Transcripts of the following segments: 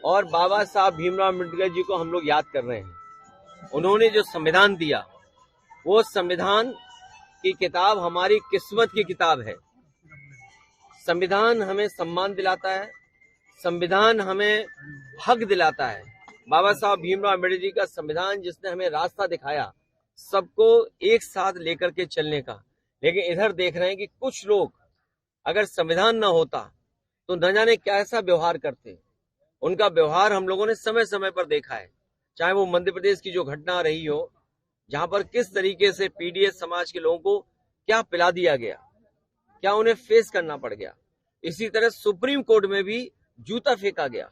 और बाबा साहब भीमराव अम्बेडकर जी को हम लोग याद कर रहे हैं। उन्होंने जो संविधान दिया, वो संविधान की किताब हमारी किस्मत की किताब है। संविधान हमें सम्मान दिलाता है, संविधान हमें हक दिलाता है। बाबा साहब भीमराव अम्बेडकर जी का संविधान, जिसने हमें रास्ता दिखाया सबको एक साथ लेकर के चलने का। लेकिन इधर देख रहे हैं कि कुछ लोग अगर संविधान न होता तो न जाने कैसा व्यवहार करते। उनका व्यवहार हम लोगों ने समय समय पर देखा है, चाहे वो मध्य प्रदेश की जो घटना रही हो, जहां पर किस तरीके से पीडीएस समाज के लोगों को क्या पिला दिया गया, क्या उन्हें फेस करना पड़ गया। इसी तरह सुप्रीम कोर्ट में भी जूता फेंका गया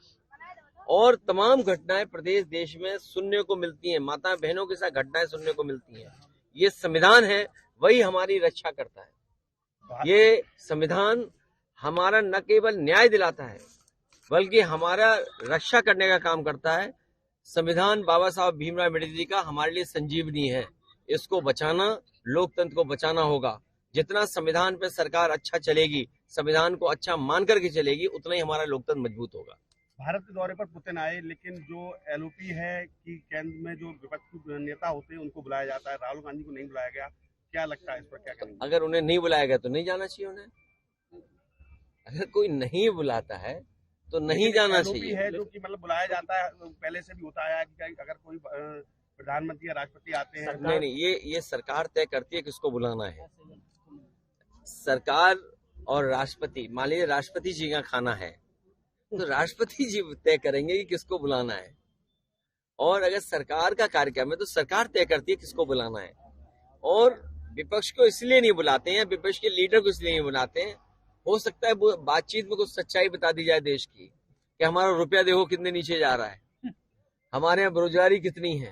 और तमाम घटनाएं प्रदेश देश में सुनने को मिलती हैं। माता बहनों के साथ घटनाएं सुनने को मिलती हैं। ये संविधान है, वही हमारी रक्षा करता है। ये संविधान हमारा न केवल न्याय दिलाता है बल्कि हमारा रक्षा करने का काम करता है। संविधान बाबा साहब भीमराव अम्बेडकर जी का हमारे लिए संजीवनी है। इसको बचाना, लोकतंत्र को बचाना होगा। जितना संविधान पे सरकार अच्छा चलेगी, संविधान को अच्छा मान करके चलेगी, उतना ही हमारा लोकतंत्र मजबूत होगा। भारत के दौरे पर पुतिन आए, लेकिन जो एलओपी है कि केंद्र में जो विपक्षी नेता होते हैं उनको बुलाया जाता है, राहुल गांधी को नहीं बुलाया गया। क्या लगता है इस पर, क्या करेंगे? अगर उन्हें नहीं बुलाया गया तो नहीं जाना चाहिए उन्हें। अगर कोई नहीं बुलाता है तो नहीं जाना चाहिए। है जो कि मतलब बुलाया जाता है, पहले से भी होता आया कि अगर कोई प्रधानमंत्री या राष्ट्रपति आते हैं। नहीं, ये सरकार तय करती है किसको बुलाना है। सरकार और राष्ट्रपति, मान लीजिए राष्ट्रपति जी का खाना है तो राष्ट्रपति जी तय करेंगे कि किसको बुलाना है। और अगर सरकार का कार्यक्रम है तो सरकार तय करती है किसको बुलाना है। और विपक्ष को इसलिए नहीं बुलाते हैं, विपक्ष के लीडर को इसलिए नहीं बुलाते हैं, हो सकता है बातचीत में कुछ सच्चाई बता दी जाए देश की, कि हमारा रुपया देखो कितने नीचे जा रहा है, हमारे यहाँ बेरोजगारी कितनी है,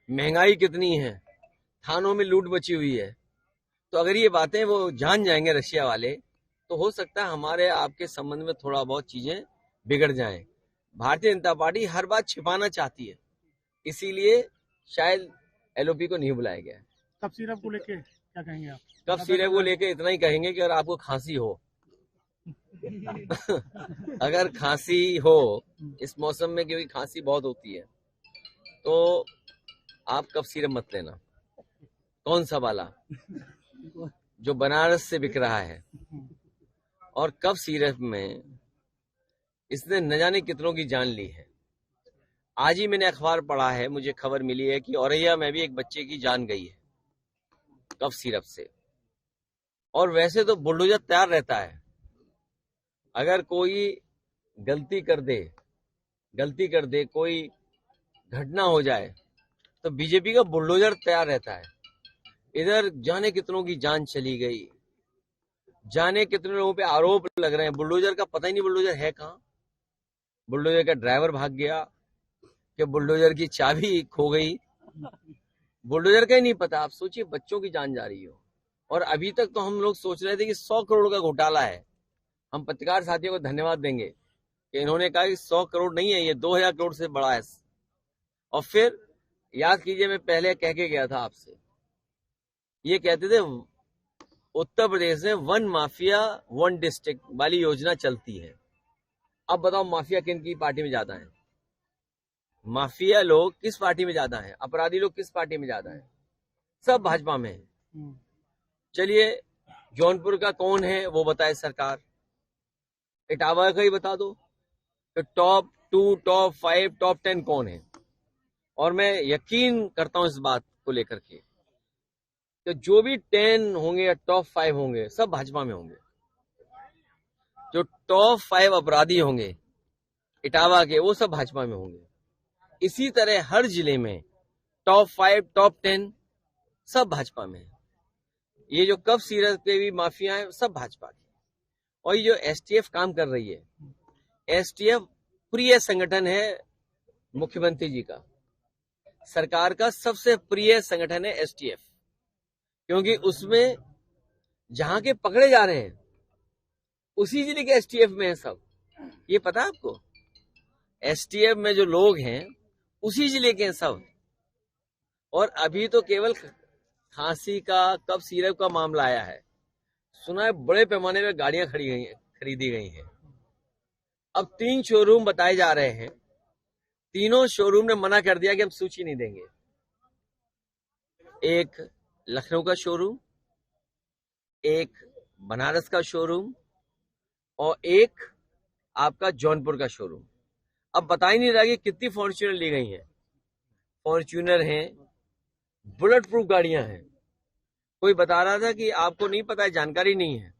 महंगाई कितनी है, थानों में लूट मची हुई है। तो अगर ये बातें वो जान जाएंगे रशिया वाले, तो हो सकता है हमारे आपके संबंध में थोड़ा बहुत चीजें बिगड़ जाएं। भारतीय जनता पार्टी हर बात छिपाना चाहती है, इसीलिए शायद एलओपी को नहीं बुलाया गया। कफ सिरप को लेके क्या कहेंगे आप? कफ सिरप को लेके इतना ही कहेंगे कि अगर आपको खांसी हो अगर खांसी हो इस मौसम में, क्योंकि खांसी बहुत होती है, तो आप कफ सिरप मत लेना। कौन सा वाला जो बनारस से बिक रहा है। और कफ सिरप में इसने न जाने कितनों की जान ली है। आज ही मैंने अखबार पढ़ा है, मुझे खबर मिली है कि औरैया में भी एक बच्चे की जान गई है कफ सिरप से। और वैसे तो बुलडोजर तैयार रहता है, अगर कोई गलती कर दे, कोई घटना हो जाए तो बीजेपी का बुलडोजर तैयार रहता है। इधर जाने कितनों की जान चली गई, जाने कितने लोगों पे आरोप लग रहे हैं। बुलडोजर का पता ही नहीं बुलडोजर है कहाँ, बुलडोजर का ड्राइवर भाग गया कि बुलडोजर की चाबी खो गई, बुलडोजर का ही नहीं पता। आप सोचिए बच्चों की जान जा रही हो। और अभी तक तो हम लोग सोच रहे थे कि 100 करोड़ का घोटाला है। हम पत्रकार साथियों को धन्यवाद देंगे कि इन्होंने कहा कि 100 करोड़ नहीं है, ये 2000 करोड़ से बड़ा है। और फिर याद कीजिए, मैं पहले कह के गया था आपसे, ये कहते थे उत्तर प्रदेश में 1 माफिया 1 डिस्ट्रिक्ट वाली योजना चलती है। अब बताओ माफिया किन की पार्टी में ज्यादा है? माफिया लोग किस पार्टी में ज्यादा है? अपराधी लोग किस पार्टी में ज्यादा है? सब भाजपा में है। चलिए जौनपुर का कौन है वो बताए सरकार, इटावा का ही बता दो तो टॉप 2, टॉप 5, टॉप 10 कौन है। और मैं यकीन करता हूं इस बात को लेकर के तो जो भी 10 होंगे या टॉप 5 होंगे सब भाजपा में होंगे। जो टॉप 5 अपराधी होंगे इटावा के, वो सब भाजपा में होंगे। इसी तरह हर जिले में टॉप 5, टॉप 10 सब भाजपा में है। ये जो कफ सिरप के भी माफिया है सब भाजपा के। और ये जो एसटीएफ काम कर रही है, एसटीएफ प्रिय संगठन है मुख्यमंत्री जी का, सरकार का सबसे प्रिय संगठन है एसटीएफ। क्योंकि उसमें जहां के पकड़े जा रहे हैं उसी जिले के एसटीएफ में है सब। ये पता है आपको? एसटीएफ में जो लोग हैं उसी जिले के हैं सब। और अभी तो केवल खांसी का, कफ सिरप का मामला आया है, सुना है बड़े पैमाने पर गाड़ियां खरीदी गई हैं। अब 3 शोरूम बताए जा रहे हैं तीनों शोरूम ने मना कर दिया कि हम सूची नहीं देंगे। एक लखनऊ का शोरूम, एक बनारस का शोरूम और एक आपका जौनपुर का शोरूम। अब बता ही नहीं रहा कि कितनी फॉर्च्यूनर ली गई हैं। फॉर्च्यूनर हैं, बुलेट प्रूफ गाड़ियां हैं। कोई बता रहा था कि आपको नहीं पता है, जानकारी नहीं है।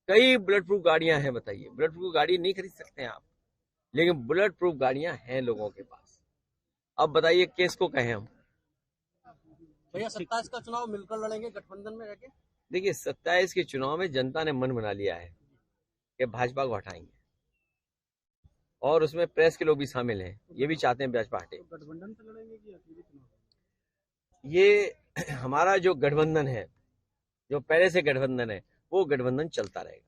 कई बुलेट प्रूफ गाड़ियां हैं। बताइए, बुलेट प्रूफ गाड़ी नहीं खरीद सकते हैं आप, लेकिन बुलेट प्रूफ गाड़ियां हैं लोगों के पास। अब बताइए केस को कहें हम। भैया 27 का चुनाव मिलकर लड़ेंगे गठबंधन में रहकर? देखिए, 27 के चुनाव में जनता ने मन बना लिया है कि भाजपा को हटाएंगे, और उसमें प्रेस के लोग भी शामिल हैं। ये भी चाहते हैं भाजपा हटे। गठबंधन से लड़ेंगे कि अकेले चुनाव? ये हमारा जो गठबंधन है, जो पहले से गठबंधन है, वो गठबंधन चलता रहेगा।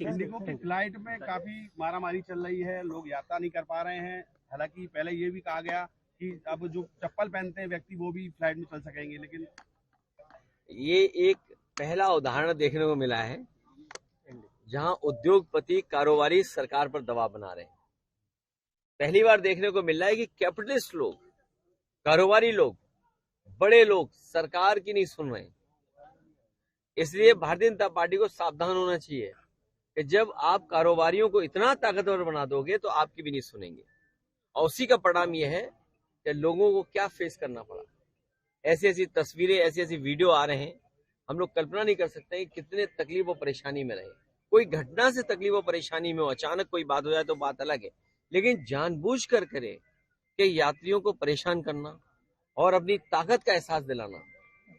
इंडिगो की फ्लाइट में काफी मारामारी चल रही है, लोग यात्रा नहीं कर पा रहे हैं। हालांकि पहले ये भी कहा गया कि अब जो चप्पल पहनते हैं व्यक्ति वो भी फ्लाइट में चल सकेंगे, लेकिन ये एक पहला उदाहरण देखने को मिला है जहां उद्योगपति कारोबारी सरकार पर दबाव बना रहे हैं। पहली बार देखने को मिल रहा है कि कैपिटलिस्ट लोग, कारोबारी लोग, बड़े लोग सरकार की नहीं सुन रहे। इसलिए भारतीय जनता पार्टी को सावधान होना चाहिए कि जब आप कारोबारियों को इतना ताकतवर बना दोगे तो आपकी भी नहीं सुनेंगे, और उसी का परिणाम यह है कि लोगों को क्या फेस करना पड़ा। ऐसी ऐसी तस्वीरें, ऐसी ऐसी वीडियो आ रहे हैं, हम लोग कल्पना नहीं कर सकते कि कितने तकलीफ और परेशानी में रहे। कोई घटना से तकलीफ और परेशानी में हो, अचानक कोई बात हो जाए तो बात अलग है, लेकिन जानबूझकर करे कि यात्रियों को परेशान करना और अपनी ताकत का एहसास दिलाना।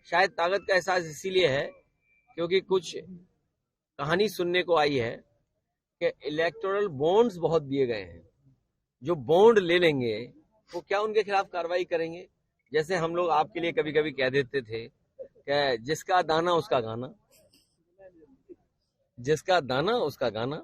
शायद ताकत का एहसास इसीलिए है क्योंकि कुछ कहानी सुनने को आई है कि इलेक्टोरल बॉन्ड्स बहुत दिए गए हैं। जो बॉन्ड ले लेंगे वो क्या उनके खिलाफ कार्रवाई करेंगे? जैसे हम लोग आपके लिए कभी कभी कह देते थे कि जिसका दाना उसका गाना, जिसका दाना उसका गाना।